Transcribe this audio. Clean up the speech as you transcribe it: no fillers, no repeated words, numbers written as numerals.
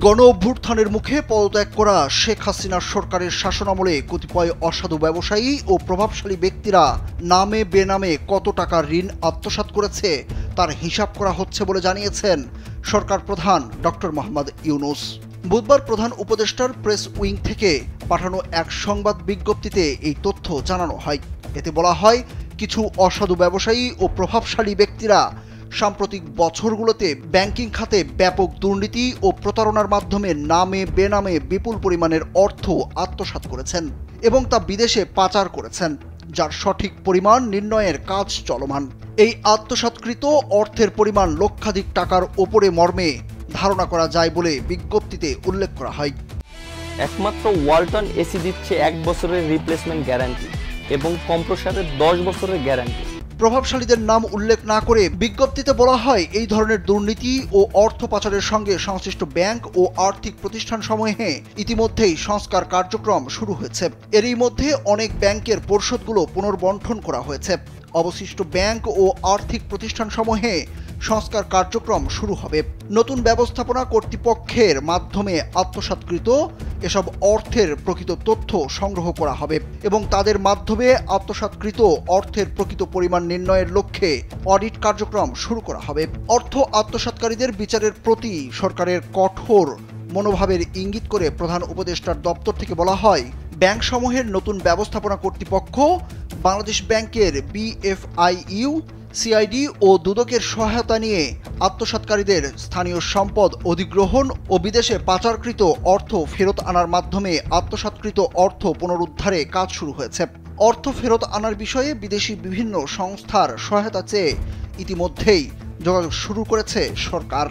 গণ অভ্যুত্থানের মুখে পদত্যাগ করা শেখ হাসিনার সরকারের শাসনামলে কতিপয় অসাধু ব্যবসায়ী ও প্রভাবশালী ব্যক্তিরা নামে বেনামে কত টাকা ঋণ আত্মসাৎ করেছে তার হিসাব করা হচ্ছে বলে জানিয়েছেন সরকার প্রধান ডক্টর মোহাম্মদ ইউনূস। বুধবার প্রধান উপদেষ্টার প্রেস উইং থেকে পাঠানো এক সংবাদ বিজ্ঞপ্তিতে এই তথ্য জানানো হয়। এতে বলা হয়, কিছু অসাধু ব্যবসায়ী ও প্রভাবশালী ব্যক্তিরা সাম্প্রতিক বছরগুলোতে ব্যাংকিং খাতে ব্যাপক দুর্নীতি ও প্রতারণার মাধ্যমে নামে বেনামে বিপুল পরিমাণের অর্থ আত্মসাৎ করেছেন এবং তা বিদেশে পাচার করেছেন, যার সঠিক পরিমাণ নির্ণয়ের কাজ চলমান। এই আত্মসাৎকৃত অর্থের পরিমাণ লক্ষাধিক টাকার ওপরে মর্মে ধারণা করা যায় বলে বিজ্ঞপ্তিতে উল্লেখ করা হয়। একমাত্র ওয়ালটন এসি দিচ্ছে 1 বছরের রিপ্লেসমেন্ট গ্যারান্টি এবং কম্প্রেসরের 10 বছরের গ্যারান্টি। প্রভাবশালীদের নাম উল্লেখ না করে বিজ্ঞপ্তিতে বলা হয়, এই ধরনের দুর্নীতি ও অর্থ পাচারের সঙ্গে সংশ্লিষ্ট ব্যাংক ও আর্থিক প্রতিষ্ঠানসমূহে ইতিমধ্যেই সংস্কার কার্যক্রম শুরু হয়েছে। এরই মধ্যে অনেক ব্যাংকের পরিশোধগুলো পুনর্বণ্টন করা হয়েছে। অবশিষ্ট ব্যাংক ও আর্থিক প্রতিষ্ঠানসমূহে সংস্কার কার্যক্রম শুরু হবে। নতুন ব্যবস্থাপনা কর্তৃপক্ষের মাধ্যমে আত্মসাৎকৃত এসব অর্থের প্রকৃত তথ্য সংগ্রহ করা হবে এবং তাদের মাধ্যমে আত্মসাৎকৃত অর্থের প্রকৃত পরিমাণ নির্ণয়ের লক্ষ্যে অডিট কার্যক্রম শুরু করা হবে। অর্থ আত্মসাৎকারীদের বিচারের প্রতি সরকারের কঠোর মনোভাবের ইঙ্গিত করে প্রধান উপদেষ্টার দপ্তর থেকে বলা হয়, ব্যাংকসমূহের নতুন ব্যবস্থাপনা কর্তৃপক্ষ বাংলাদেশ ব্যাংকের BFIU, CID ও দুদকের সহায়তা নিয়ে আত্মসাৎকারীদের স্থানীয় সম্পদ অধিগ্রহণ ও বিদেশে পাচারকৃত অর্থ ফেরত আনার মাধ্যমে আত্মসাৎকৃত অর্থ পুনরুদ্ধারে কাজ শুরু হয়েছে। অর্থ ফেরত আনার বিষয়ে বিদেশি বিভিন্ন সংস্থার সহায়তা চেয়ে ইতিমধ্যেই যোগাযোগ শুরু করেছে সরকার।